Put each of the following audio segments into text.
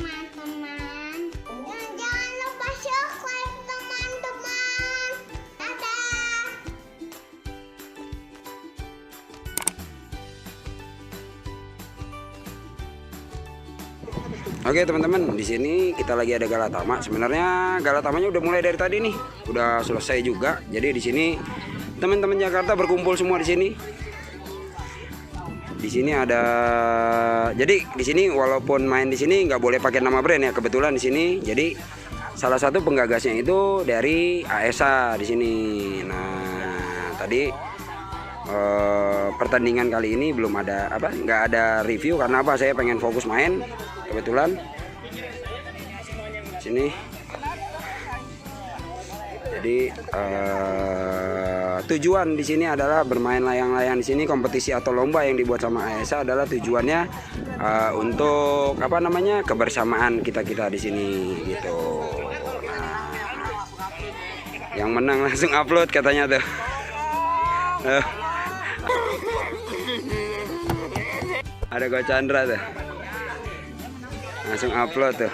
teman-teman. Dan jangan lupa subscribe teman-teman. Dadah. Oke teman-teman, di sini kita lagi ada Galatama. Sebenarnya Galatamanya udah mulai dari tadi nih, udah selesai juga. Jadi di sini teman-teman Jakarta berkumpul semua di sini. Di sini ada, jadi di sini walaupun main di sini nggak boleh pakai nama brand ya, kebetulan di sini. Jadi salah satu penggagasnya itu dari AESA di sini. Nah tadi pertandingan kali ini belum ada nggak ada review karena saya pengen fokus main kebetulan sini. Jadi tujuan di sini adalah bermain layang-layang di sini. Kompetisi atau lomba yang dibuat sama AESA adalah tujuannya untuk kebersamaan kita di sini gitu. Nah, yang menang langsung upload katanya tuh. Ada Ko Chandra tuh, langsung upload tuh.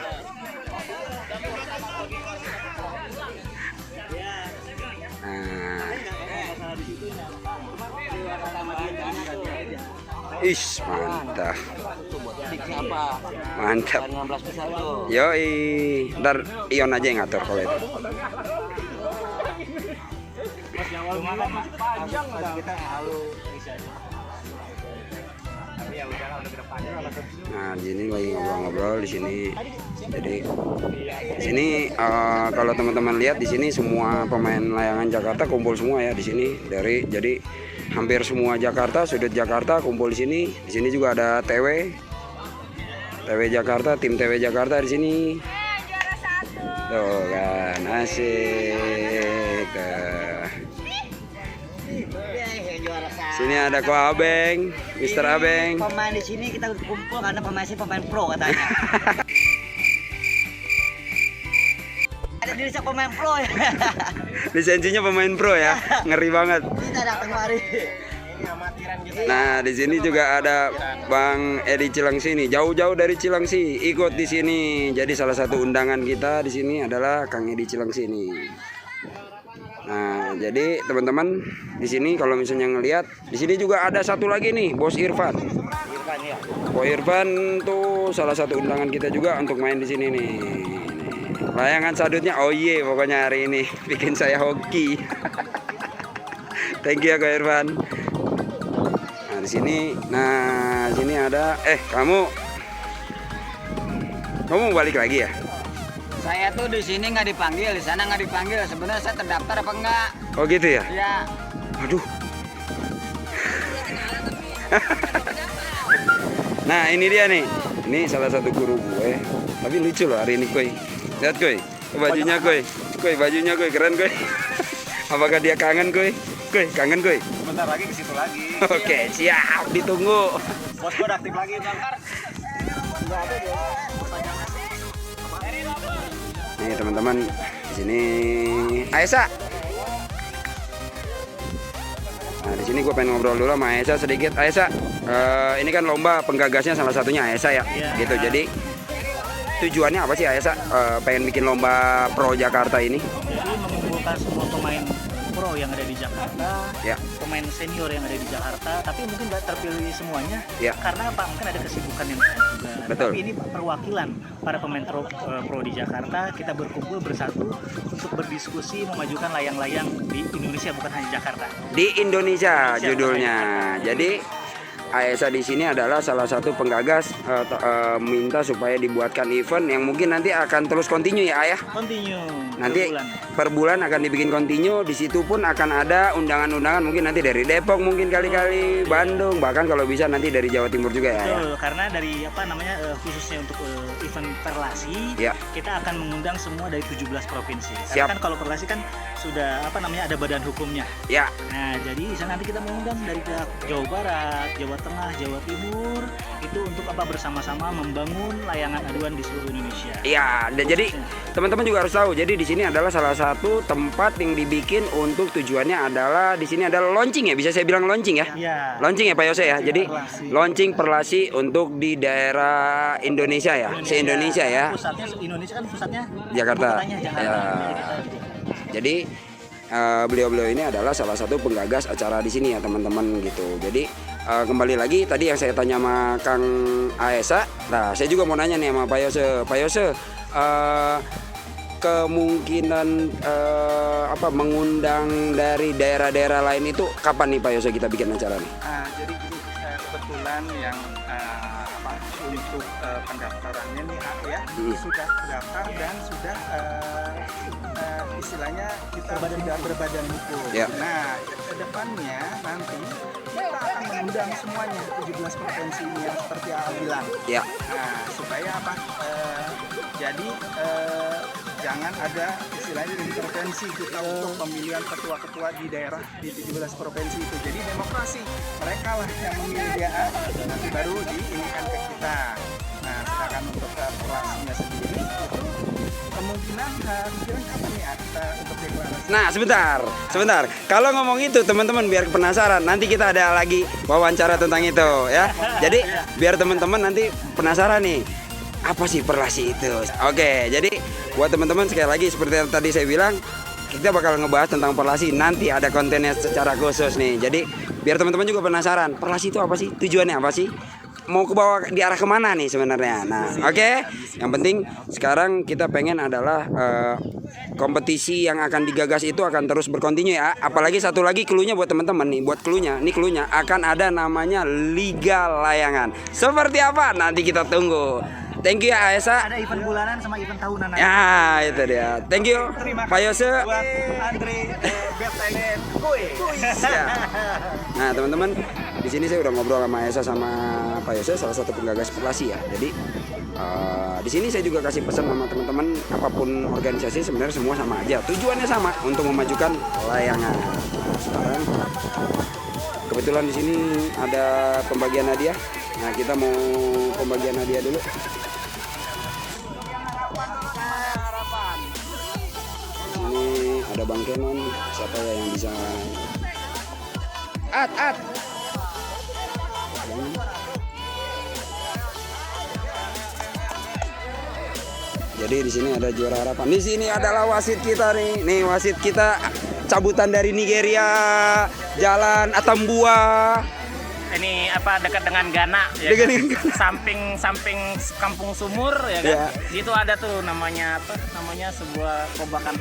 Ish, mantap. Mantap. Yoi, ntar Ion aja yang ngatur kalau itu. Nah, di sini lagi ngobrol-ngobrol di sini. Jadi di sini kalau teman-teman lihat di sini semua pemain layangan Jakarta kumpul semua ya di sini. Jadi hampir semua Jakarta, sudut Jakarta kumpul di sini. Di sini juga ada TW Jakarta, tim TW Jakarta di sini. Tuh kan, asik. Sini ada Ko Abeng, Mister Abeng. Pemain di sini kita kumpul karena pemain pro katanya. Ada diri pemain pro ya. Lisensinya pemain pro ya, ngeri banget. Kita datang mari. Nah di sini juga ada Bang Edi Cilengsi nih, jauh-jauh dari Cilengsi ikut di sini. Jadi salah satu undangan kita di sini adalah Kang Edi Cilengsi nih. Nah jadi teman-teman di sini kalau misalnya ngelihat di sini juga ada satu lagi nih, Bos Irfan. Bos Irfan tuh salah satu undangan kita juga untuk main di sini nih. Layangan sadutnya oh iya pokoknya hari ini bikin saya hoki. Thank you ya Ko Irfan. Nah di sini ada kamu balik lagi ya? Saya tuh di sini nggak dipanggil, di sana nggak dipanggil. Sebenarnya saya terdaftar apa enggak? Oh gitu ya? Ya. Aduh. Nah ini dia nih. Ini salah satu guru gue. Tapi lucu loh hari ini Koy. Lihat Koy, bajunya Koy. Bajunya Koy keren Koy. Apakah dia kangen Koy? Kangen Koy? Bentar lagi ke situ lagi. Oke, siap, ditunggu. Bos gue udah aktif lagi bangkar. Nih teman-teman, di sini AESA. Nah, di sini gue pengen ngobrol dulu sama AESA sedikit. AESA, ini kan lomba penggagasnya salah satunya AESA ya. Gitu. Jadi tujuannya apa sih AESA pengen bikin lomba Pro Jakarta ini? Jadi mengumpulkan semua pemain pro yang ada di Jakarta, Ya. pemain senior yang ada di Jakarta, tapi mungkin nggak terpilih semuanya, Ya. karena apa? Mungkin ada kesibukan yang lain juga. Betul. Tapi ini perwakilan para pemain pro di Jakarta, kita berkumpul bersatu untuk berdiskusi memajukan layang-layang di Indonesia, bukan hanya Jakarta. Di Indonesia judulnya. Jadi AESA di sini adalah salah satu penggagas minta supaya dibuatkan event yang mungkin nanti akan terus continue ya Ayah. Continue. Nanti per bulan. per bulan akan dibikin continue. Di situ pun akan ada undangan-undangan mungkin nanti dari Depok, mungkin kali-kali Bandung, bahkan kalau bisa nanti dari Jawa Timur juga ya. Betul, karena dari khususnya untuk event Perlasi, Ya. kita akan mengundang semua dari 17 provinsi. Siap. Karena kan kalau Perlasi kan sudah ada badan hukumnya. Ya. Nah, jadi di sana nanti kita mengundang dari pihak Jawa Barat, Jawa Jawa Tengah, Jawa Timur itu untuk apa bersama-sama membangun layangan aduan di seluruh Indonesia. Iya, jadi teman-teman juga harus tahu. Jadi di sini adalah salah satu tempat yang dibikin untuk tujuannya adalah di sini adalah launching ya, bisa saya bilang launching ya. Iya. Launching ya Pak Yose ya. Jadi Perlasi. launching perlasi untuk di daerah Indonesia ya, se-Indonesia ya. Pusatnya Indonesia kan pusatnya Jakarta. Kotanya Jakarta. Ya. Jadi beliau-beliau ini adalah salah satu penggagas acara di sini ya teman-teman gitu. Jadi kembali lagi tadi yang saya tanya sama Kang Aesa. Nah, saya juga mau nanya nih sama Pak Yose. Pak Yose, kemungkinan mengundang dari daerah-daerah lain itu kapan nih Pak Yose kita bikin acara nih? Jadi gini, kebetulan yang untuk pendaftarannya nih ya sudah terdaftar dan sudah istilahnya kita sudah berbadan hukum. Ya. Nah, ke depannya nanti kita akan mengundang semuanya 17 provinsi ini yang seperti Al bilang. Ya. Nah, supaya apa? Jadi jangan ada istilahnya intervensi kita untuk pemilihan ketua-ketua di daerah di 17 provinsi itu. Jadi demokrasi, mereka lah yang memilih dia, nanti baru diinikan ke kita. Nah, sedangkan untuk perlasinya sendiri itu kemungkinan kapan ya kita untuk deklarasi. Nah, sebentar. Kalau ngomong itu teman-teman biar penasaran, nanti kita ada lagi wawancara tentang itu ya. Jadi biar teman-teman nanti penasaran nih, apa sih perlasi itu? Oke, jadi buat teman-teman sekali lagi seperti yang tadi saya bilang, kita bakal ngebahas tentang perlasi. Nanti ada kontennya secara khusus nih. Jadi biar teman-teman juga penasaran, perlasi itu apa sih? Tujuannya apa sih? Mau ke bawah di arah kemana nih sebenarnya? Nah, oke. Yang penting sekarang kita pengen adalah kompetisi yang akan digagas itu akan terus berkontinu ya. Apalagi satu lagi cluenya buat teman-teman nih, buat cluenya akan ada namanya Liga Layangan. Seperti apa? Nanti kita tunggu. Thank you ya Aesa. Ada event bulanan sama event tahunan. Ya, itu dia. Thank you Pak Yose. Buat Andre Bertelen Kuis. Ya. Nah, teman-teman, di sini saya udah ngobrol sama Aesa sama Pak Yose, salah satu penggagas perlasi ya. Jadi di sini saya juga kasih pesan sama teman-teman, apapun organisasi sebenarnya semua sama aja. Tujuannya sama untuk memajukan layangan. Nah, sekarang kebetulan di sini ada pembagian hadiah. Nah, kita mau pembagian hadiah dulu. Ini ada Bang Kenon, siapa ya yang bisa? At. Jadi di sini ada juara harapan. Di sini adalah wasit kita nih. Nih wasit kita cabutan dari Nigeria, Jalan Atambua. Ini apa dekat dengan Ghana ya. Samping Kampung Sumur ya kan. Ya. Itu ada tuh namanya sebuah kobakan.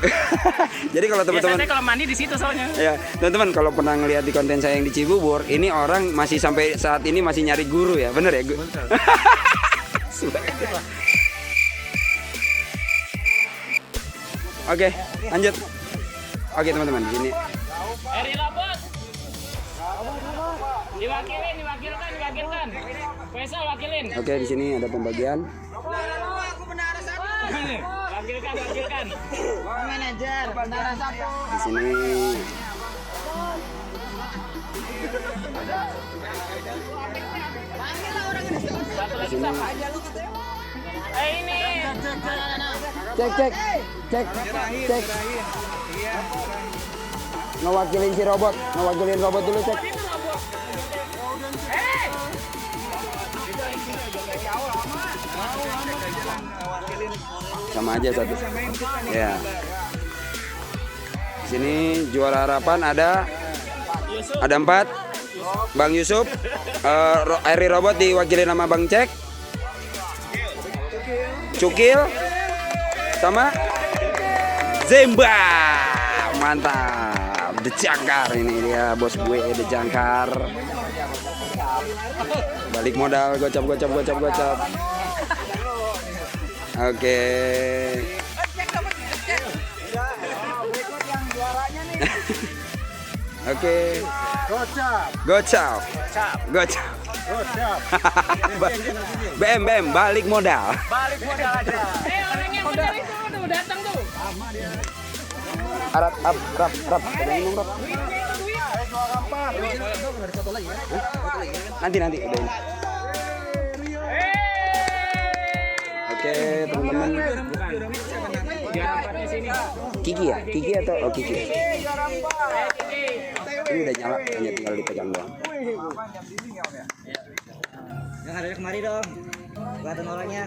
Jadi kalau teman-teman Biasanya kalau mandi di situ soalnya. ya, teman-teman kalau pernah ngelihat di konten saya yang di Cibubur, ini orang masih sampai saat ini masih nyari guru ya. Bener ya, Gu? Oke, lanjut. Oke, teman-teman, di sini. Eri Robot. Diwakilkan. Faisal wakilin. Oke, di sini ada pembagian. Wakilkan. Manajer, bendara satu. Di sini di sini Ini. cek ngewakilin si robot, ngewakilin robot dulu cek. Sama aja satu ya. Di sini juara harapan ada 4, Bang Yusuf, Eri Robot diwakili nama Bang Cek, Cukil, sama Zemba. Mantap, The Jangkar, ini dia bos gue, The Jangkar. Balik modal, gocap. Oke. Oke. Gocap. BM balik modal. Aja. Orangnya benar itu udah datang tuh. Rap. Minum, Rap. Nanti udah ini. Oke teman-teman. Kiki ya? Kiki atau Kiki? Ini udah nyala, hanya tinggal dipegang doang. Yang ada kemari dong. Kelihatan orangnya.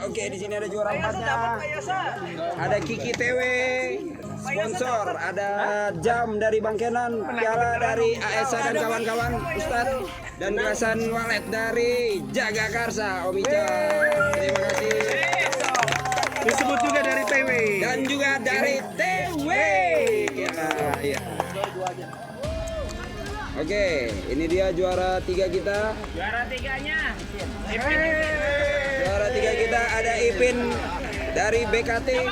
Oke, di sini ada juara 4-nya. Ada Kiki TW, sponsor. Ada jam dari Bang Kenan, piala dari ASA dan kawan-kawan, Ustadz, dan gelasan walet dari Jagakarsa, Om Ica. Terima kasih. Disebut juga dari TW. Dan juga dari TW. Ya. Oke, ini dia juara 3 kita. Juara 3-nya. Juara 3 kita ada Ipin dari BKT.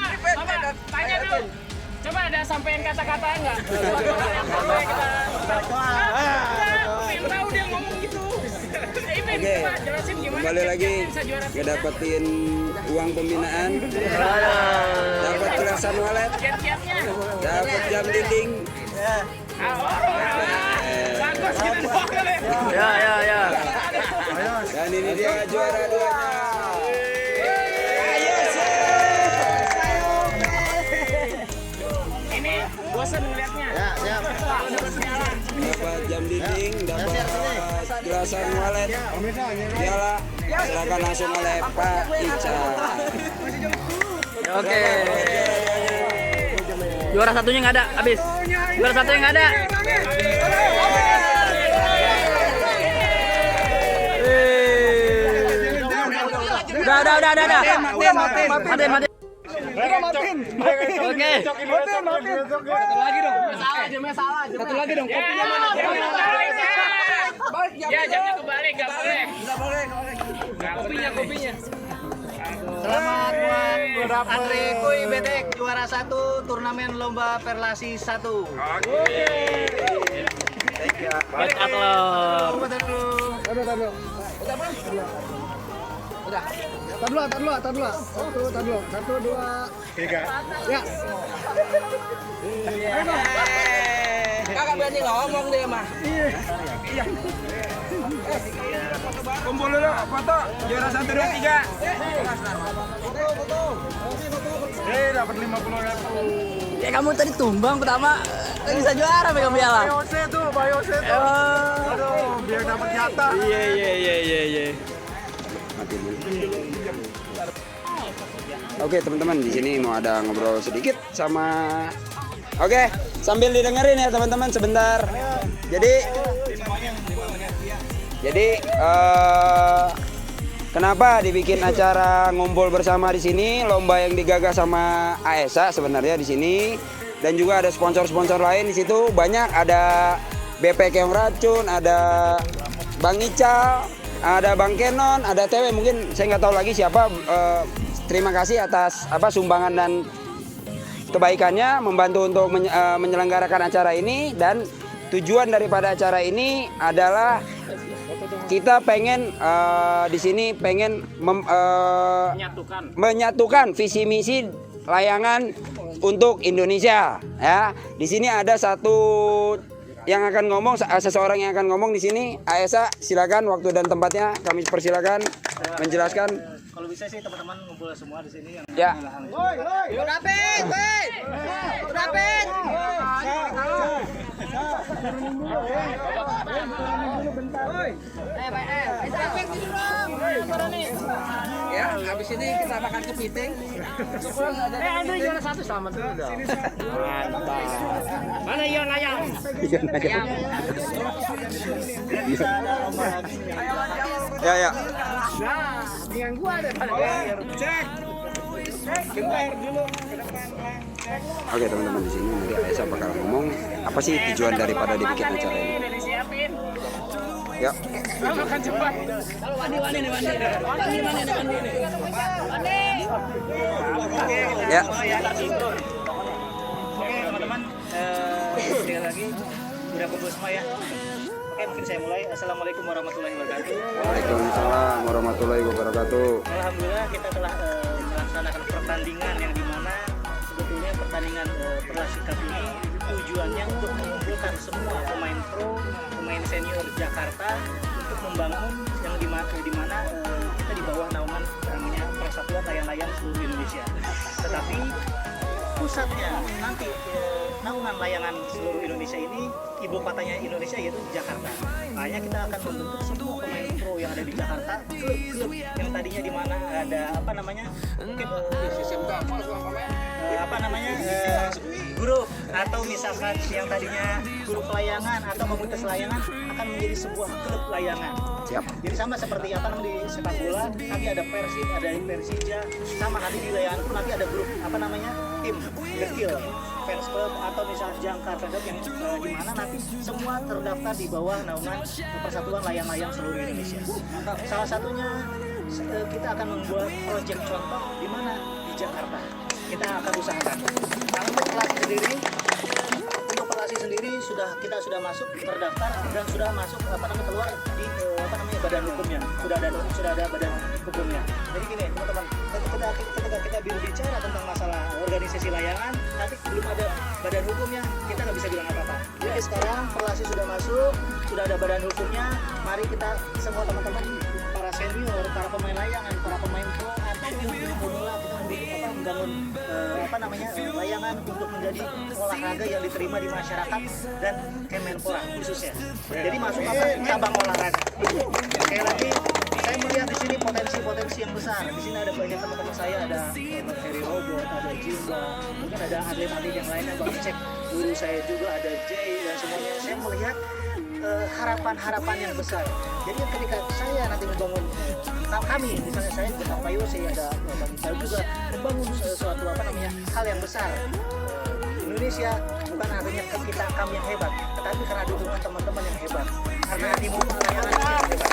Tanya dulu. Coba ada sampein kata-kata enggak? Tahu dia ngomong gitu. Oke, kembali lagi ngedapetin uang pembinaan, dapat gelasan walet, dapat jam dinding. Bagus gitu. Ya. Dan ini dia juara 2-nya. Ini bosan ngeliatnya. Dapat jam dinding, dapat gelasan walet, piala. Silakan langsung oleh Pak Ica. Oke. Juara satunya nggak ada, habis. Juara satunya nggak ada. Udah. Mati. Oke. Satu lagi dong. Kopinya mana? Ya, jamnya kebalik, nggak boleh. Kopinya. Selamat buat Andre Koi Bedek juara 1 turnamen lomba perlasi 1. Buat Atlor. Satu, dua, tiga. Ya. Kakak berani ngomong dia mah. Kumpul dulu, foto. Juara 1, 2, 3. Dapat 50.000. Ya kamu tadi tumbang pertama bisa juara pegang piala. Bayose tuh. Aduh, biar dapat nyata. Iya. Mati dulu. Oke teman-teman, di sini mau ada ngobrol sedikit sama. Oke, sambil didengerin ya teman-teman sebentar. Jadi kenapa dibikin acara ngumpul bersama di sini? Lomba yang digagas sama ASA sebenarnya di sini, dan juga ada sponsor-sponsor lain di situ. Banyak, ada BP Keong Racun, ada Bang Ical, ada Bang Kenon, ada TW. Mungkin saya nggak tahu lagi siapa. Terima kasih atas sumbangan dan kebaikannya membantu untuk menyelenggarakan acara ini, dan tujuan daripada acara ini adalah kita pengen di sini pengen menyatukan visi misi layangan untuk Indonesia ya. Di sini ada seseorang yang akan ngomong di sini. ASA, silakan, waktu dan tempatnya kami persilakan menjelaskan. Kalau bisa sih teman-teman ngumpul semua di sini yang Ya. Ya, habis ini kita makan kepiting. Andre juara 1 sama dulu dong. Mana Ion ayam? Ya. Nah, dengan gua ada pada cek. Bentar dulu ke depan. Oke teman-teman, di sini nanti ASA bakal ngomong apa sih tujuan daripada dibikin acara ini. Udah disiapin. Ya. Makan cepat. Wani. Ya. Oke teman-teman, sekali lagi udah kumpul semua ya. Oke, mungkin saya mulai. Assalamualaikum warahmatullahi wabarakatuh. Waalaikumsalam warahmatullahi wabarakatuh. Alhamdulillah kita telah melaksanakan pertandingan yang dimana sebetulnya pertandingan Perlasi Cup ini tujuannya untuk mengumpulkan mengumpulkan semua pemain pro, pemain senior Jakarta untuk membangun yang dimana kita di bawah naungan namanya Persatuan Layang-Layang seluruh Indonesia. Tetapi pusatnya nanti naungan layangan seluruh Indonesia ini, ibu kotanya Indonesia yaitu Jakarta. Makanya kita akan membentuk semua pemain pro yang ada di Jakarta, klub-klub yang tadinya di mana ada grup atau misalkan yang tadinya grup layangan atau komunitas layangan akan menjadi sebuah klub layangan. Siap. Jadi sama seperti di sepak bola, nanti ada Persib, ada Persija, sama nanti di layangan pun nanti ada grup tim kecil, fans club atau misalnya jangkar fandom yang di mana nanti semua terdaftar di bawah naungan Persatuan Layang-Layang seluruh Indonesia. Salah satunya kita akan membuat proyek contoh di mana di Jakarta. Kita akan usahakan. Nah, untuk Perlasi sendiri kita sudah masuk terdaftar dan sudah masuk keluar di badan hukumnya. Sudah ada badan hukumnya. Jadi gini teman-teman, ketika kita bicara tentang masalah organisasi layangan, nanti belum ada badan hukumnya, kita nggak bisa bilang apa-apa. Jadi sekarang Perlasi sudah masuk, sudah ada badan hukumnya. Mari kita semua teman-teman, para senior, para pemain layangan, para pemain pro atau yang pemula, kita membangun layangan untuk menjadi olahraga yang diterima di masyarakat dan Kemenpora khususnya. Jadi masuk cabang olahraga. Sekali lagi, saya melihat di sini potensi yang besar. Di sini ada banyak teman-teman saya, ada Heri Robot, ada Jimba, mungkin ada atlet-atlet yang lainnya, Bang Cek, guru saya juga ada Jay dan semuanya. Saya melihat harapan-harapan yang besar. Jadi ketika saya nanti membangun kami, misalnya saya dengan Pak Yose, ada Bang Ical juga membangun suatu hal yang besar. Indonesia bukan artinya kami yang hebat, tetapi karena dukungan teman-teman yang hebat, karena animo layangan yang hebat.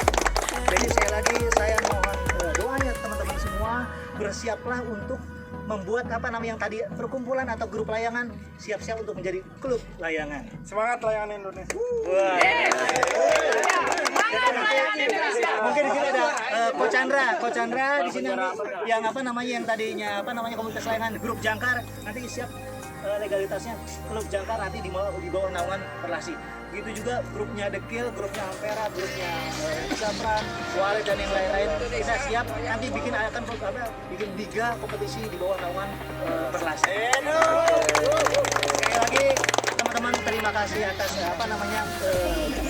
Jadi sekali lagi saya mohon doanya teman-teman semua, bersiaplah untuk membuat yang tadi perkumpulan atau grup layangan, siap-siap untuk menjadi klub layangan. Semangat layangan Indonesia. Mungkin di sini ada Ko Chandra di sini yang yang tadinya komunitas layangan grup Jangkar, nanti siap legalitasnya klub Jangkar nanti di bawah naungan Perlasi. Begitu juga grupnya Dekil, grupnya Ampera, grupnya Sapran, Wale dan yang lain-lain. Kita siap nanti bikin liga kompetisi di bawah naungan Perlasi. Sekali lagi teman-teman, terima kasih atas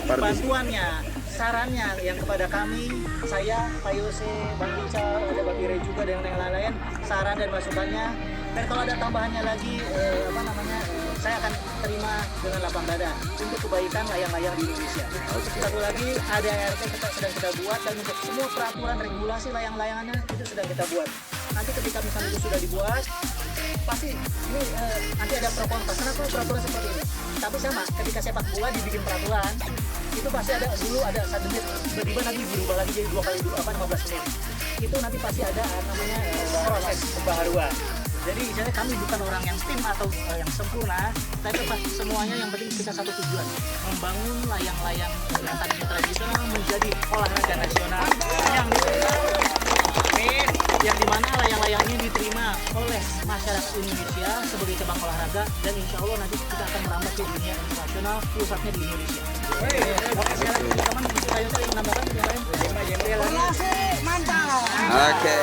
bantuannya, sarannya yang kepada kami, saya, Pak Yose, Bang Ical, ada Bang Ire juga dan yang lain-lain, saran dan masukannya. Dan kalau ada tambahannya lagi, saya akan terima dengan lapang dada untuk kebaikan layang-layang di Indonesia. Satu lagi, ADART sedang kita buat, dan untuk semua peraturan regulasi layang-layangannya itu sedang kita buat. Nanti ketika misalnya itu sudah dibuat, pasti ini nanti ada pro kontra. Kenapa peraturan seperti ini? Tapi sama, ketika sepak bola dibikin peraturan, itu pasti dulu ada 1 menit, tiba-tiba nanti berubah lagi jadi 15 menit. Itu nanti pasti ada proses pembaharuan. Jadi misalnya kami bukan orang yang tim atau yang sempurna, tapi semuanya yang penting kita satu tujuan, membangun layang-layang yang tadinya tradisional menjadi olahraga nasional yang dimana layang-layang ini diterima oleh masyarakat Indonesia sebagai cabang olahraga, dan insya Allah nanti kita akan merambah ke dunia internasional, pusatnya di Indonesia. Oke, sekarang teman-teman mungkin saya ingin menambahkan yang lain. Mantap. Oke.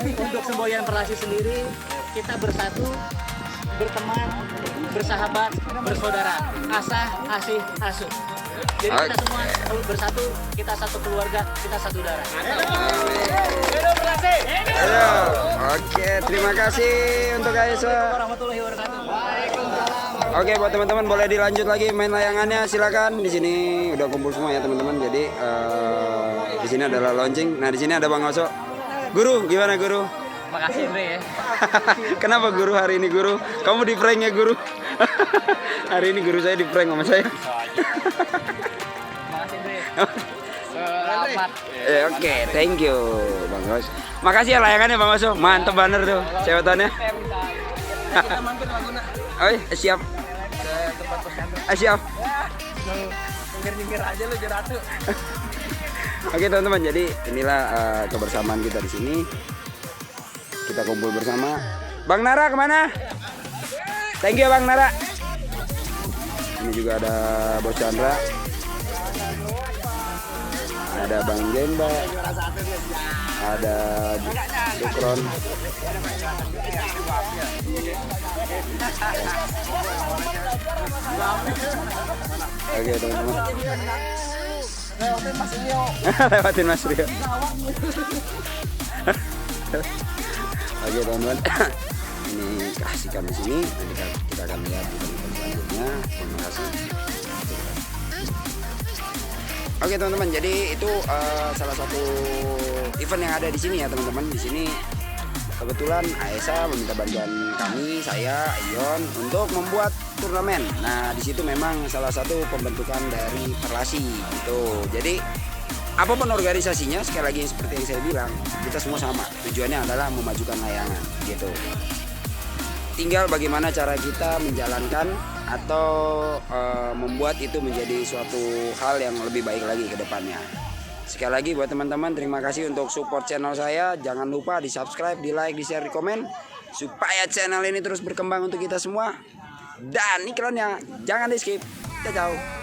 Untuk semboyan Perlasi sendiri, kita bersatu, berteman, bersahabat, bersaudara, asah, asih, asuh. Jadi kita semua bersatu, kita satu keluarga, kita satu darah. Ayo. Oke, terima kasih untuk Aisyah. Warahmatullahi wabarakatuh. Oke, buat teman-teman boleh dilanjut lagi main layangannya, silakan. Di sini udah kumpul semua ya teman-teman. Jadi di sini adalah launching. Nah, di sini ada Bang Oso. Guru, gimana Guru? Makasih Bre ya. Kenapa Guru hari ini Guru? Kamu di prank ya Guru? Hari ini guru saya di prank sama saya. Makasih Bre. Selamat. Oke, thank you Bang Os. Makasih ya layangannya Bang Oso. Mantep banner tuh sewatannya. Kita mampir Laguna. Oh, siap. Siap. Nyinggir aja lu Jeratu. Oke teman-teman, jadi inilah kebersamaan kita di sini. Kita kumpul bersama. Bang Nara kemana? Thank you Bang Nara. Ini juga ada Bos Chandra, ada Bang Gemba, ada Dukron. Oke teman-teman. Lewatin Mas Rio. Oke teman-teman. Ini kasihkan di sini. Nanti kita akan lihat di video selanjutnya. Terima kasih. Oke teman-teman, jadi itu salah satu event yang ada di sini ya teman-teman. Di sini kebetulan Aesa meminta bantuan kami, saya, Ion, untuk membuat turnamen. Nah di situ memang salah satu pembentukan dari Perlasi gitu. Jadi apapun organisasinya, sekali lagi seperti yang saya bilang, kita semua sama. Tujuannya adalah memajukan layangan gitu. Tinggal bagaimana cara kita menjalankan atau membuat itu menjadi suatu hal yang lebih baik lagi ke depannya. Sekali lagi buat teman-teman, terima kasih untuk support channel saya. Jangan lupa di subscribe, di like, di share, di komen, supaya channel ini terus berkembang untuk kita semua. Dan iklannya jangan di skip. Ciao.